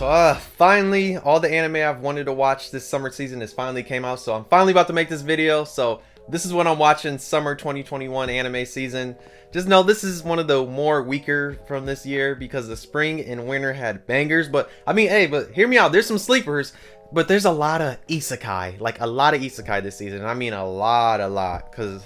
Finally, all the anime I've wanted to watch this summer season has finally came out, so I'm finally about to make this video. So this is what I'm watching summer 2021 anime season. Just know this is one of the more weaker from this year because the spring and winter had bangers. But I mean, hey, but hear me out. There's some sleepers, but there's a lot of isekai, like a lot of isekai this season. I mean, a lot, because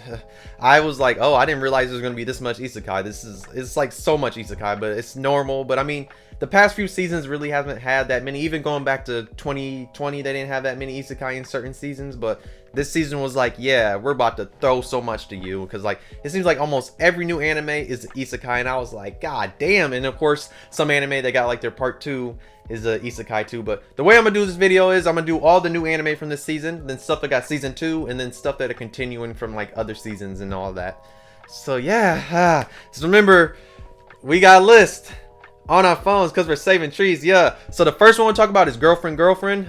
I was like, oh, I didn't realize there's gonna be this much isekai. It's like so much isekai, but it's normal. But I mean, the past few seasons really haven't had that many. Even going back to 2020, they didn't have that many isekai in certain seasons. But this season was like, yeah, we're about to throw so much to you, because like it seems like almost every new anime is isekai, and I was like, god damn. And of course, some anime they got like their part 2 is a isekai too. But the way I'm gonna do this video is I'm gonna do all the new anime from this season, then stuff that got season 2, and then stuff that are continuing from like other seasons and all that. So yeah, just remember, we got a list on our phones because we're saving trees. Yeah, so the first one we'll talk about is girlfriend.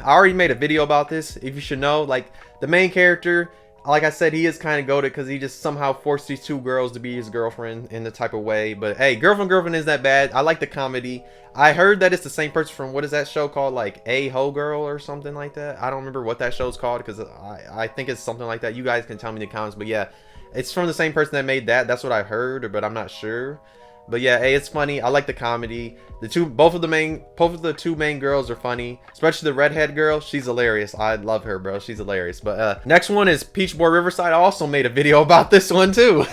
I already made a video about this, if you should know. Like, the main character, like I said, he is kind of goated because he just somehow forced these 2 girls to be his girlfriend in the type of way. But hey, girlfriend isn't that bad. I like the comedy. I heard that it's the same person from, what is that show called, like A Ho Girl or something like that. I don't remember what that show's called, because I think it's something like that. You guys can tell me in the comments. But yeah, it's from the same person that made that. That's what I heard, but I'm not sure. But yeah, hey, it's funny. I like the comedy. Both of the 2 main girls are funny, especially the redhead girl. She's hilarious. I love her, bro. She's hilarious. But next one is Boy Riverside. I also made a video about this one too.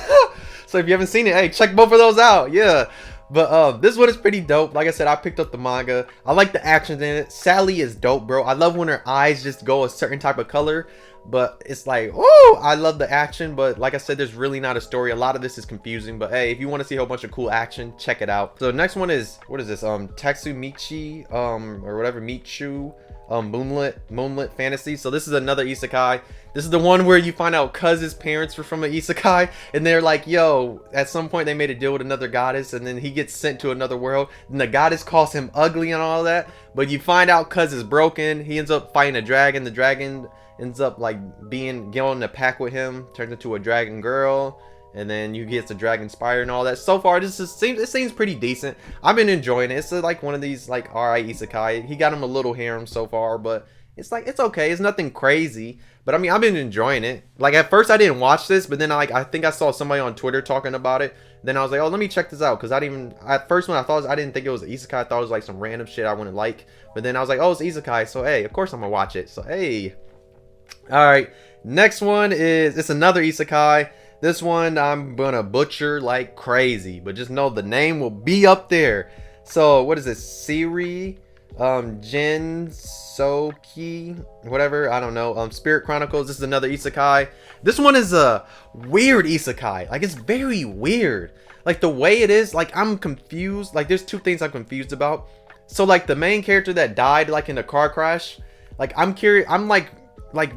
So if you haven't seen it, hey, check both of those out. Yeah. But this one is pretty dope. Like I said, I picked up the manga. I like the action in it. Sally is dope, bro. I love when her eyes just go a certain type of color. But it's like, oh, I love the action. But like I said, there's really not a story. A lot of this is confusing. But hey, if you want to see a whole bunch of cool action, check it out. So next one is, what is this? Tsukimichi, or whatever, Michu, Moonlit Fantasy. So this is another isekai. This is the one where you find out Cuz's parents were from an isekai, and they're like, yo, at some point they made a deal with another goddess, and then he gets sent to another world, and the goddess calls him ugly and all that. But you find out Cuz is broken. He ends up fighting a dragon. The dragon ends up like getting in a pack with him, turns into a dragon girl, and then you get the dragon spire and all that. So far, it seems pretty decent. I've been enjoying it. It's like one of these like alright isekai. He got him a little harem so far, but it's like, it's okay. It's nothing crazy. But I mean, I've been enjoying it. Like, at first I didn't watch this, but then I think I saw somebody on Twitter talking about it. Then I was like, oh, let me check this out, because at first when I didn't think it was an isekai. I thought it was like some random shit I wouldn't like. But then I was like, oh, it's isekai, so hey, of course I'm gonna watch it. So hey. Alright, next one it's another isekai. This one I'm gonna butcher like crazy, but just know the name will be up there. So what is this? Seirei, Gensouki, whatever, I don't know. Spirit Chronicles. This is another isekai. This one is a weird isekai. Like, it's very weird. Like, the way it is, like, I'm confused. Like, there's 2 things I'm confused about. So like, the main character that died like in a car crash, like, I'm curious. I'm like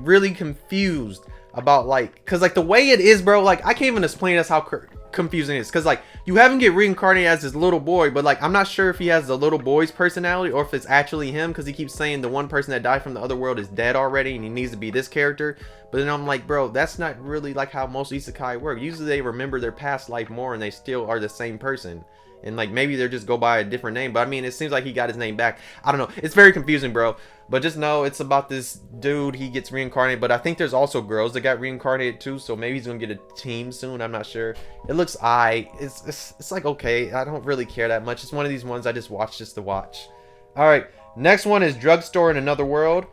really confused about, like, because like the way it is, bro, like I can't even explain that's how confusing it is, because like you have him get reincarnated as this little boy, but like I'm not sure if he has the little boy's personality or if it's actually him, because he keeps saying the one person that died from the other world is dead already and he needs to be this character. But then I'm like, bro, that's not really like how most isekai work. Usually they remember their past life more and they still are the same person. And like maybe they just go by a different name. But I mean, it seems like he got his name back. I don't know. It's very confusing, bro. But just know it's about this dude. He gets reincarnated. But I think there's also girls that got reincarnated too. So maybe he's going to get a team soon. I'm not sure. It looks it's like okay. I don't really care that much. It's one of these ones I just watch just to watch. Alright. Next one is Drugstore in Another World.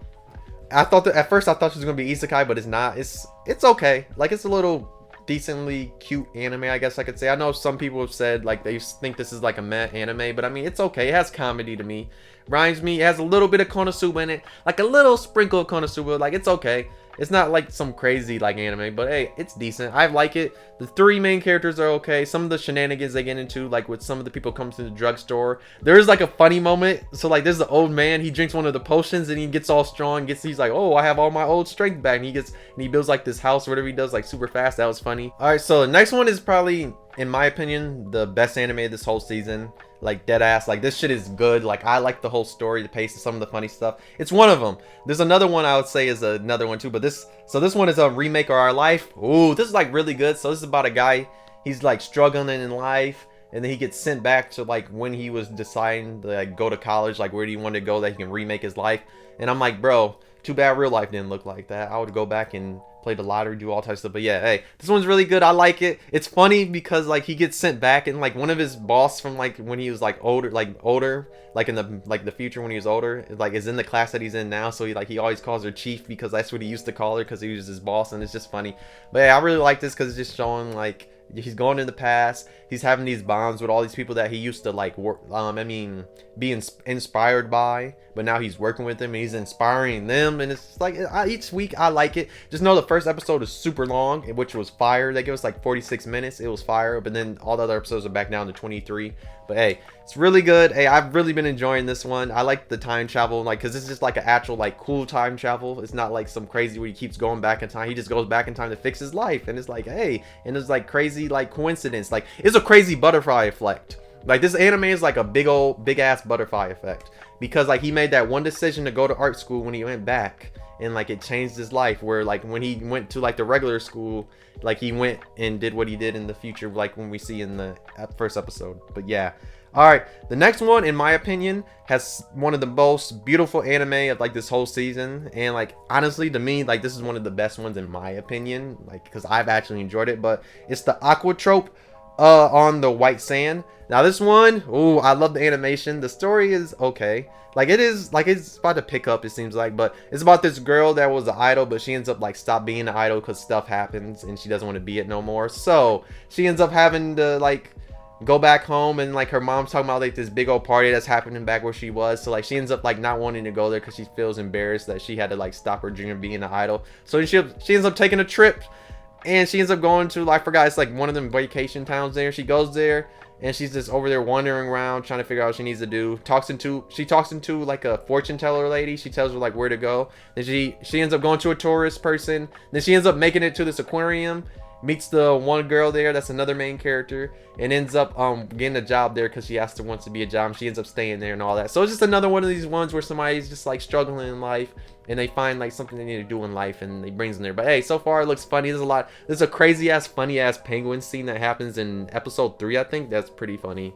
At first I thought it was going to be isekai. But it's not. It's okay. Like, it's a little decently cute anime, I guess I could say. I know some people have said like they think this is like a meh anime, but I mean, it's okay. It has comedy to me. Reminds me, it has a little bit of Konosuba in it, like a little sprinkle of Konosuba. Like, it's okay. It's not like some crazy like anime, but hey, it's decent. I like it. The 3 main characters are okay. Some of the shenanigans they get into, like with some of the people come to the drugstore, there is like a funny moment. So like, there's the old man, he drinks one of the potions and he gets all strong, he's like, oh, I have all my old strength back, and he builds like this house or whatever he does, like super fast. That was funny. All right, so the next one is probably, in my opinion, the best anime this whole season. Like, dead ass. Like, this shit is good. Like, I like the whole story, the pace, and some of the funny stuff. It's one of them. There's another one I would say is another one too, but this one is a Remake Our Life. Ooh, this is like really good. So this is about a guy, he's like struggling in life, and then he gets sent back to like when he was deciding to like go to college, like where do you want to go that he can remake his life. And I'm like, bro, too bad real life didn't look like that. I would go back and play the lottery, do all types of stuff. But yeah, hey, this one's really good. I like it. It's funny because like he gets sent back, and like one of his boss from like when he was like older, like in the future when he was older, like is in the class that he's in now. So he always calls her chief because that's what he used to call her because he was his boss, and it's just funny. But yeah, I really like this because it's just showing like he's going in the past. He's having these bonds with all these people that he used to like work. Be inspired by, but now he's working with them and he's inspiring them. And it's like each week I like it. Just know the first episode is super long, which was fire. They give us like 46 minutes. It was fire, but then all the other episodes are back down to 23. But hey, it's really good. Hey, I've really been enjoying this one. I like the time travel, like, because it's just like an actual like cool time travel. It's not like some crazy where he keeps going back in time. He just goes back in time to fix his life, and it's like, hey, and it's like crazy like coincidence. Like it's a crazy butterfly effect. Like this anime is like a big ass butterfly effect, because like he made that one decision to go to art school when he went back, and like it changed his life. Where like when he went to like the regular school, like he went and did what he did in the future, like when we see in the first episode. But yeah, all right, the next one in my opinion has one of the most beautiful anime of like this whole season, and like honestly to me like this is one of the best ones in my opinion, like because I've actually enjoyed it. But it's the Aquatope on the white sand. Now this one, ooh, I love the animation. The story is okay. Like it is, like it's about to pick up, it seems like, but it's about this girl that was an idol, but she ends up like stop being an idol because stuff happens and she doesn't want to be it no more. So she ends up having to like go back home, and like her mom's talking about like this big old party that's happening back where she was. So like she ends up like not wanting to go there because she feels embarrassed that she had to like stop her dream of being an idol. So she ends up taking a trip, and she ends up going to, I forgot, it's like one of them vacation towns there. She goes there and she's just over there wandering around trying to figure out what she needs to do. She talks into like a fortune teller lady. She tells her like where to go. Then she ends up going to a tourist person. Then she ends up making it to this aquarium, meets the one girl there that's another main character, and ends up getting a job there because she wants to be a job, and she ends up staying there and all that. So it's just another one of these ones where somebody's just like struggling in life and they find like something they need to do in life and they brings them there. But hey, so far it looks funny. There's a crazy ass funny ass penguin scene that happens in episode 3, I think. That's pretty funny.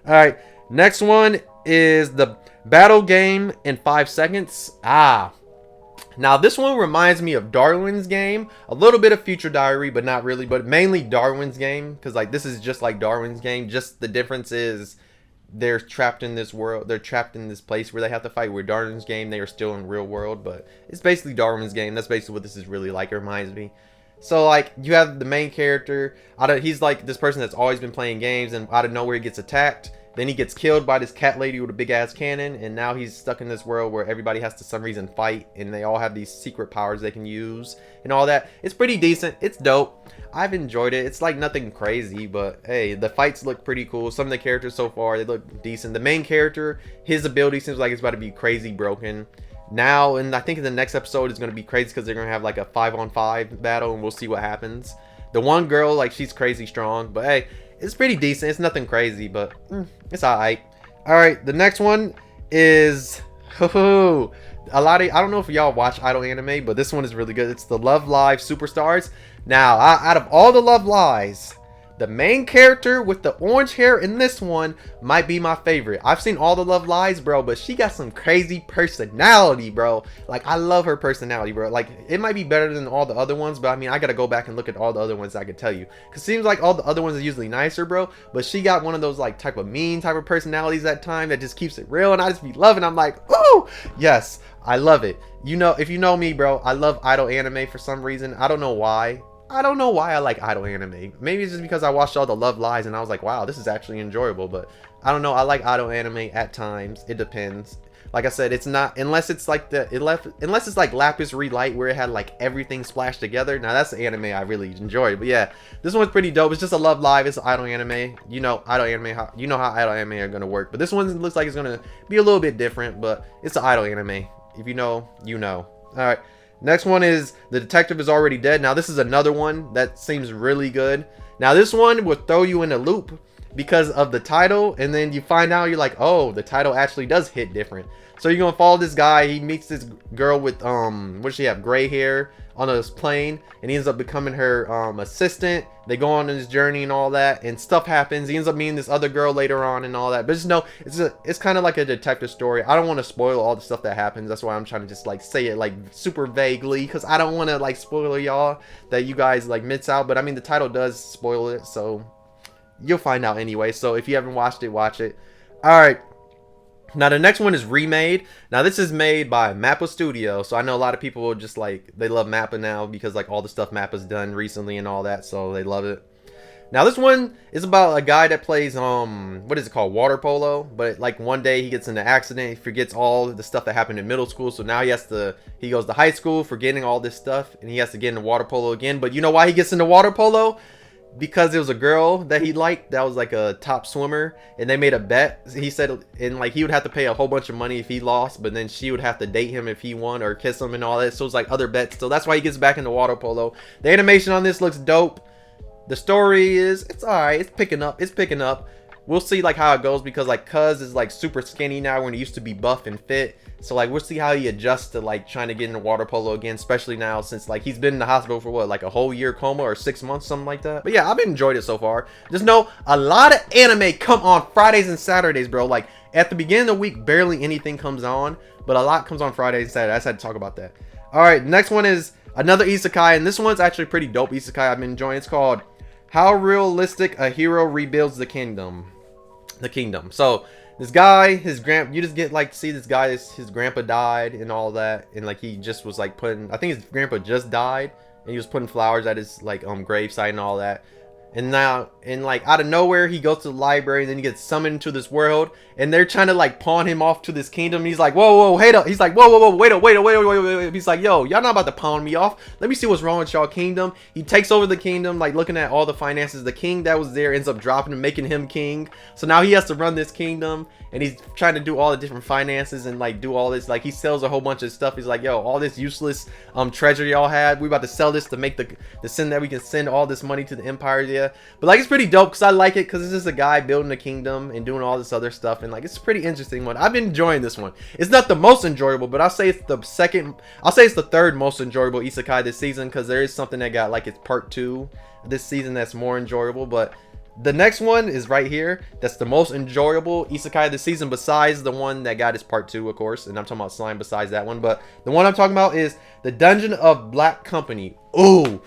All right, next one is the battle game in 5 seconds. Now this one reminds me of Darwin's Game, a little bit of Future Diary, but not really, but mainly Darwin's Game, because like this is just like Darwin's Game. Just the difference is they're trapped in this world, they're trapped in this place where they have to fight. Where Darwin's Game, they are still in real world, but it's basically Darwin's Game. That's basically what this is really like, it reminds me. So like you have the main character, he's like this person that's always been playing games, and out of nowhere he gets attacked. Then he gets killed by this cat lady with a big ass cannon, and now he's stuck in this world where everybody has to some reason fight, and they all have these secret powers they can use and all that. It's pretty decent. It's dope. I've enjoyed it. It's like nothing crazy, but hey, the fights look pretty cool. Some of the characters so far, they look decent. The main character, his ability seems like it's about to be crazy broken now, and I think in the next episode it's going to be crazy because they're going to have like a 5-on-5 battle, and we'll see what happens. The one girl, like she's crazy strong, but hey, it's pretty decent. It's nothing crazy, but it's alright. Alright, the next one is I don't know if y'all watch idol anime, but this one is really good. It's the Love Live Superstars. Now, out of all the Love Lives, the main character with the orange hair in this one might be my favorite. I've seen all the Love Lives, bro, but she got some crazy personality, bro. Like, I love her personality, bro. Like, it might be better than all the other ones, but I mean, I gotta go back and look at all the other ones I could tell you. Because it seems like all the other ones are usually nicer, bro. But she got one of those, like, type of mean type of personalities at time that just keeps it real. And I just be loving. I'm like, ooh, yes, I love it. You know, if you know me, bro, I love idol anime for some reason. I don't know why. I don't know why I like idol anime. Maybe it's just because I watched all the Love Lives and I was like, wow, this is actually enjoyable. But I don't know. I like idol anime at times. It depends. Like I said, it's not, unless it's like unless it's like Lapis Relight where it had like everything splashed together. Now that's the anime I really enjoyed. But yeah, this one's pretty dope. It's just a Love Live. It's idol anime. You know, idol anime. You know how idol anime are gonna work. But this one looks like it's gonna be a little bit different. But it's an idol anime. If you know, you know. All right. Next one is The Detective Is Already Dead. Now this is another one that seems really good. Now this one will throw you in a loop, because of the title, and then you find out, you're like, oh, the title actually does hit different. So you're gonna follow this guy. He meets this girl with what does she have, gray hair, on a plane, and he ends up becoming her assistant. They go on this journey and all that, and stuff happens. He ends up meeting this other girl later on and all that. But just know it's kind of like a detective story. I don't want to spoil all the stuff that happens. That's why I'm trying to just like say it like super vaguely, because I don't want to like spoil y'all that you guys like miss out. But I mean, the title does spoil it, so you'll find out anyway. So if you haven't watched it, watch it. All right. Now the next one is Remade. Now this is made by Mappa Studio, so I know a lot of people will just like, they love Mappa now because like all the stuff Mappa's done recently and all that, so they love it. Now this one is about a guy that plays what is it called, water polo, but like one day he gets in an accident, he forgets all the stuff that happened in middle school, so now he goes to high school forgetting all this stuff, and he has to get into water polo again. But you know why he gets into water polo? Because there was a girl that he liked that was like a top swimmer, and they made a bet. He said, and like he would have to pay a whole bunch of money if he lost, but then she would have to date him if he won, or kiss him and all that. So it's like other bets. So that's why he gets back into water polo. The animation on this looks dope. The story it's alright. It's picking up. It's picking up. We'll see like how it goes, because like Cuz is like super skinny now when he used to be buff and fit. So like we'll see how he adjusts to like trying to get into water polo again, especially now since like he's been in the hospital for what, like a whole year coma or 6 months, something like that. But yeah, I've enjoyed it so far. Just know a lot of anime come on Fridays and Saturdays, bro. Like at the beginning of the week, barely anything comes on, but a lot comes on Fridays and Saturdays. I just had to talk about that. All right, next one is another isekai, and this one's actually pretty dope isekai I've been enjoying. It's called How Realistic a Hero Rebuilds the Kingdom. So this guy, you just get like to see this guy, his grandpa died and all that, and like he just was like I think his grandpa just died, and he was putting flowers at his like gravesite and all that. And now, and like out of nowhere, he goes to the library, and then he gets summoned to this world, and they're trying to like pawn him off to this kingdom. And he's like, whoa, wait up. He's like, whoa, wait. He's like, yo, y'all not about to pawn me off. Let me see what's wrong with y'all kingdom. He takes over the kingdom, like looking at all the finances. The king that was there ends up dropping and making him king. So now he has to run this kingdom, and he's trying to do all the different finances and like do all this. Like he sells a whole bunch of stuff. He's like, yo, all this useless treasure y'all had, we about to sell this to make the send that we can send all this money to the empire. Yeah. But like it's pretty dope because I like it, because it's just a guy building a kingdom and doing all this other stuff, and like it's a pretty interesting one. I've been enjoying this one. It's not the most enjoyable, but I'll say it's the third most enjoyable isekai this season, because there is something that got like it's part 2 this season that's more enjoyable. But the next one is right here. That's the most enjoyable isekai this season, besides the one that got its part 2, of course, and I'm talking about Slime besides that one. But the one I'm talking about is the Dungeon of Black Company. Ooh,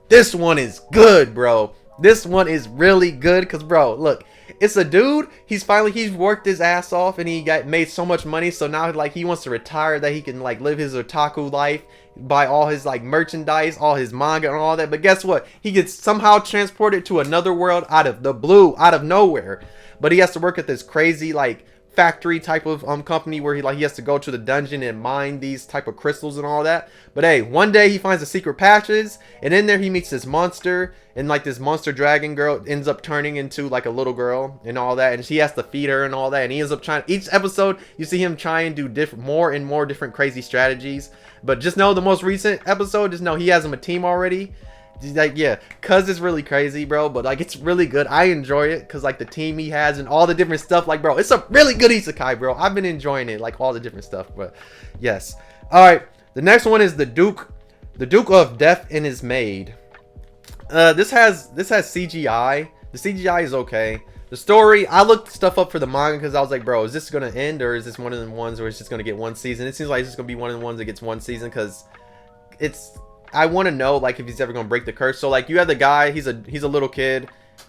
this one is good, bro. This one is really good because, bro, look, it's a dude. He's worked his ass off, and he made so much money. So now like he wants to retire, that he can like live his otaku life, buy all his like merchandise, all his manga and all that. But guess what? He gets somehow transported to another world out of the blue, out of nowhere. But he has to work at this crazy like factory type of company where he has to go to the dungeon and mine these type of crystals and all that. But hey, one day he finds a secret passage, and in there he meets this monster, and like this monster dragon girl ends up turning into like a little girl and all that, and he has to feed her and all that, and he ends up trying, each episode you see him try and do more and more different crazy strategies. But just know the most recent episode, just know he has him a team already. Like, yeah, cuz it's really crazy, bro, but like it's really good. I enjoy it because like the team he has and all the different stuff, like, bro, it's a really good isekai, bro. I've been enjoying it, like all the different stuff. But yes, all right, the next one is the Duke of Death and his Maid. This has CGI. The CGI is okay. The story, I looked stuff up for the manga because I was like, bro, is this gonna end, or is this one of the ones where it's just gonna get one season? It seems like it's just gonna be one of the ones that gets one season, because I want to know like if he's ever gonna break the curse. So like you have the guy, he's a little kid,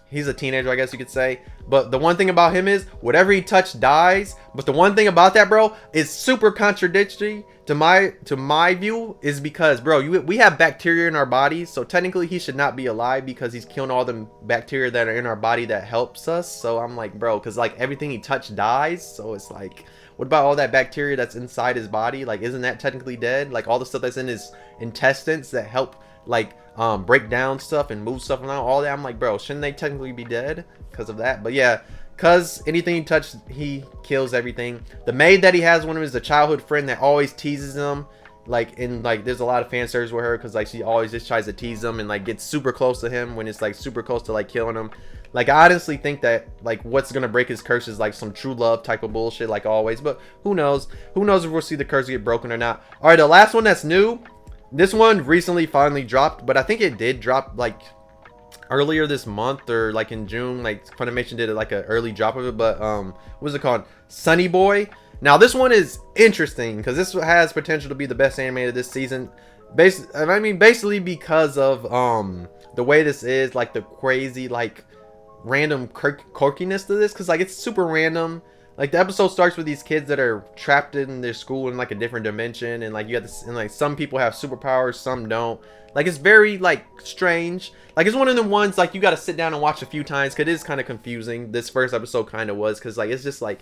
he's a teenager, I guess you could say. But the one thing about him is whatever he touched dies. But the one thing about that, bro, is super contradictory to my view, is because, bro, we have bacteria in our bodies, so technically he should not be alive because he's killing all the bacteria that are in our body that helps us. So I'm like, bro, because like everything he touched dies, so it's like, what about all that bacteria that's inside his body? Like, isn't that technically dead? Like all the stuff that's in his intestines that help like break down stuff and move stuff around, all that. I'm like, bro, shouldn't they technically be dead because of that? But yeah, because anything he touches, he kills everything. The maid that he has, one of him, is a childhood friend that always teases him. Like, in like, there's a lot of fan service with her because like she always just tries to tease him and like gets super close to him when it's like super close to like killing him. Like, I honestly think that, like, what's gonna break his curse is like some true love type of bullshit, like always. But who knows? Who knows if we'll see the curse get broken or not? All right, the last one that's new. This one recently finally dropped, but I think it did drop like earlier this month or like in June. Like Funimation did like an early drop of it, but what was it called? Sonny Boy. Now this one is interesting because this has potential to be the best anime of this season. Basically because of the way this is, like the crazy like random quirkiness to this, because like it's super random. Like the episode starts with these kids that are trapped in their school in like a different dimension, and like you have this, and like some people have superpowers, some don't. Like it's very like strange. Like it's one of the ones like you got to sit down and watch a few times because it is kind of confusing. This first episode kind of was, because like it's just like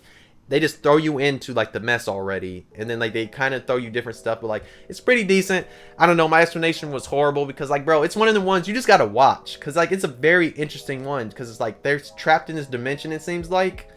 they just throw you into like the mess already, and then like they kind of throw you different stuff, but like it's pretty decent. I don't know, my explanation was horrible because like, bro, it's one of the ones you just got to watch because like it's a very interesting one, because it's like they're trapped in this dimension, it seems like.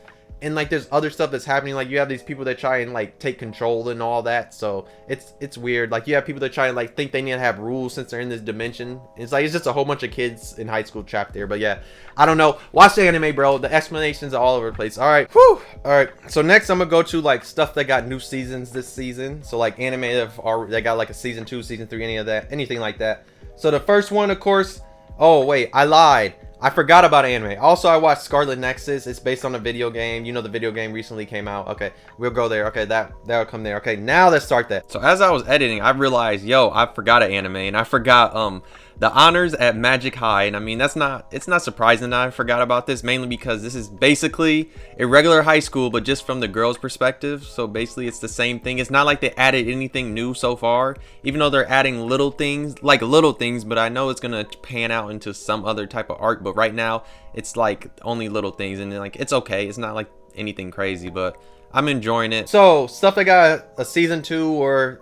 And like there's other stuff that's happening, like you have these people that try and like take control and all that, so it's weird. Like you have people that try and like think they need to have rules since they're in this dimension. It's like it's just a whole bunch of kids in high school trapped there. But yeah, I don't know, watch the anime, bro. The explanations are all over the place. All right, whew. All right, so next I'm gonna go to like stuff that got new seasons this season. So like anime that got like a season 2, season 3, anything like that. So the first one, of course, oh wait, I lied, I forgot about anime. Also, I watched Scarlet Nexus. It's based on a video game. You know, the video game recently came out. Okay, we'll go there. Okay, that'll come there. Okay, now let's start that. So as I was editing, I realized, yo, I forgot an anime, and I forgot the honors at Magic High. And I mean, it's not surprising that I forgot about this, mainly because this is basically a regular high school, but just from the girls' perspective. So basically, it's the same thing. It's not like they added anything new so far, even though they're adding little things, but I know it's gonna pan out into some other type of arc. But right now, it's like only little things, and like it's okay. It's not like anything crazy, but I'm enjoying it. So stuff that got a season 2 or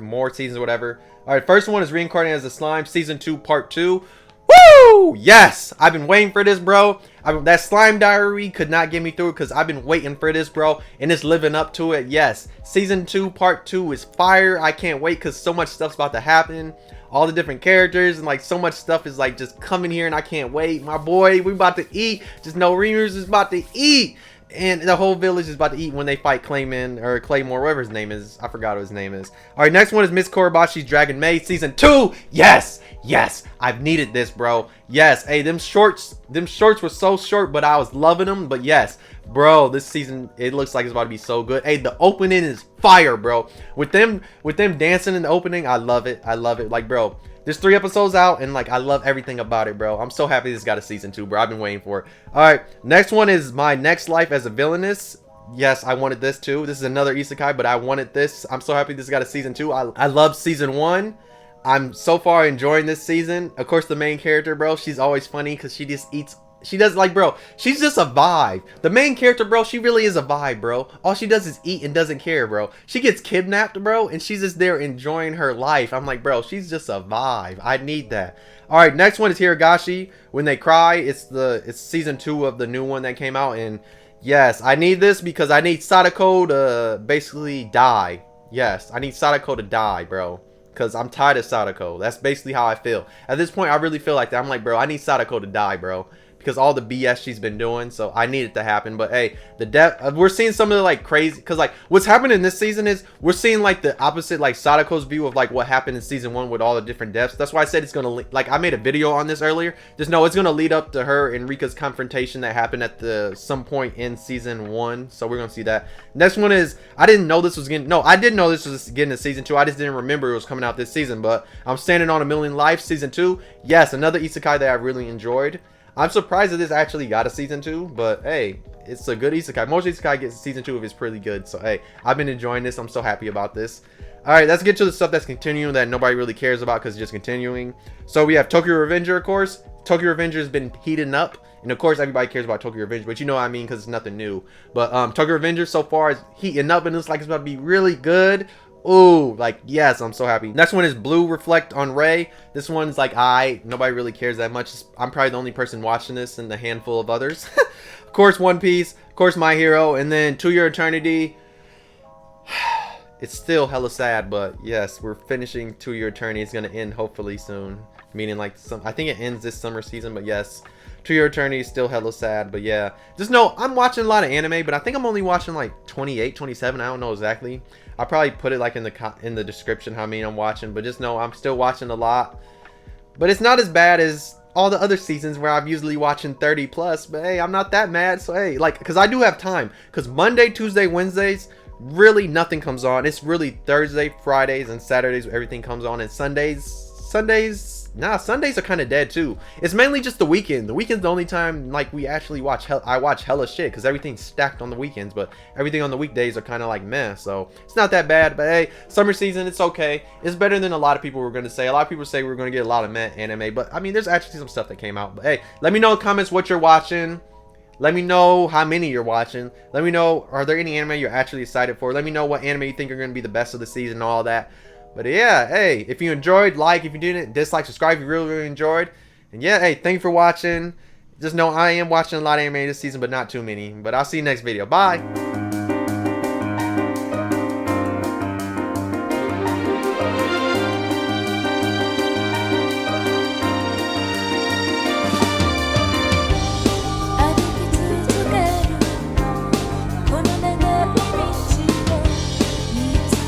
more seasons or whatever. All right, first one is Reincarnated as a Slime, season 2, part 2. Woo! Yes, I've been waiting for this, bro. That Slime Diary could not get me through it because I've been waiting for this, bro, and it's living up to it. Yes, season 2, part 2 is fire. I can't wait because so much stuff's about to happen. All the different characters and like so much stuff is like just coming here, and I can't wait. My boy, we about to eat. Just know Reamers is about to eat. And the whole village is about to eat when they fight Clayman or Claymore, whatever his name is. I forgot what his name is. All right, next one is Miss Korobashi's Dragon Maid season 2. Yes, yes, I've needed this, bro. Yes, hey, them shorts were so short, but I was loving them. But yes, bro, this season it looks like it's about to be so good. Hey, the opening is fire, bro. With them dancing in the opening, I love it. I love it. Like, bro, there's 3 episodes out, and like I love everything about it, bro. I'm so happy this got a season 2, bro. I've been waiting for it. All right, next one is My Next Life as a Villainess. Yes, I wanted this too. This is another isekai, but I wanted this. I'm so happy this got a season 2. I love season 1. I'm so far enjoying this season. Of course, the main character, bro, she's always funny because she just eats. She does, like, bro, she's just a vibe. The main character, bro, she really is a vibe, bro. All she does is eat and doesn't care, bro. She gets kidnapped, bro, and she's just there enjoying her life. I'm like, bro, she's just a vibe. I need that. All right, next one is Higurashi, When They Cry. It's season 2 of the new one that came out, and yes, I need this because I need Sadako to basically die. Yes, I need Sadako to die, bro, because I'm tired of Sadako. That's basically how I feel. At this point, I really feel like that. I'm like, bro, I need Sadako to die, bro, because all the BS she's been doing, so I need it to happen. But hey, the depth, we're seeing some of the like crazy, because like what's happening this season is we're seeing like the opposite, like Sadako's view of like what happened in season 1 with all the different deaths. That's why I said it's gonna, like, I made a video on this earlier. Just know it's gonna lead up to her and Rika's confrontation that happened at some point in season 1, so we're gonna see that. Next one is, I didn't know this was getting, no, I did know this was getting a season 2. I just didn't remember it was coming out this season. But I'm Standing on a Million Lives season 2. Yes, another isekai that I really enjoyed. I'm surprised that this actually got a season 2, but hey, it's a good isekai. Most isekai gets season 2 if it's pretty good. So hey, I've been enjoying this. I'm so happy about this. All right, let's get to the stuff that's continuing that nobody really cares about because it's just continuing. So we have Tokyo Revenger, of course. Tokyo Revenger has been heating up, and of course everybody cares about Tokyo Revenger, but you know what I mean, because it's nothing new. But Tokyo Revenger so far is heating up, and it looks like it's about to be really good. Ooh, like, yes, I'm so happy. Next one is Blue Reflect on Ray. This one's like, nobody really cares that much. I'm probably the only person watching this and a handful of others. Of course, One Piece. Of course, My Hero. And then To Your Eternity. It's still hella sad, but yes, we're finishing To Your Eternity. It's going to end hopefully soon. Meaning like, I think it ends this summer season, but yes. To Your Eternity is still hella sad, but yeah. Just know, I'm watching a lot of anime, but I think I'm only watching like 28, 27, I don't know exactly. I'll probably put it like in the description how many I'm watching, but just know I'm still watching a lot. But it's not as bad as all the other seasons where I'm usually watching 30 plus, but hey, I'm not that mad, so hey, like, because I do have time, because Monday, Tuesday, Wednesdays, really nothing comes on. It's really Thursday, Fridays, and Saturdays where everything comes on, and Sundays are kind of dead too. It's mainly just the weekend. The weekend's the only time like we actually watch I watch hella shit, because everything's stacked on the weekends, but everything on the weekdays are kind of like meh, so it's not that bad. But hey, summer season, it's okay. It's better than a lot of people were going to say. A lot of people say we're going to get a lot of meh anime, but I mean, there's actually some stuff that came out. But hey, let me know in the comments what you're watching. Let me know how many you're watching. Let me know, are there any anime you're actually excited for? Let me know what anime you think are going to be the best of the season and all that. But yeah, hey, if you enjoyed, like. If you didn't, dislike, subscribe if you really enjoyed. And yeah, hey, thank you for watching. Just know I am watching a lot of anime this season, but not too many. But I'll see you next video. Bye.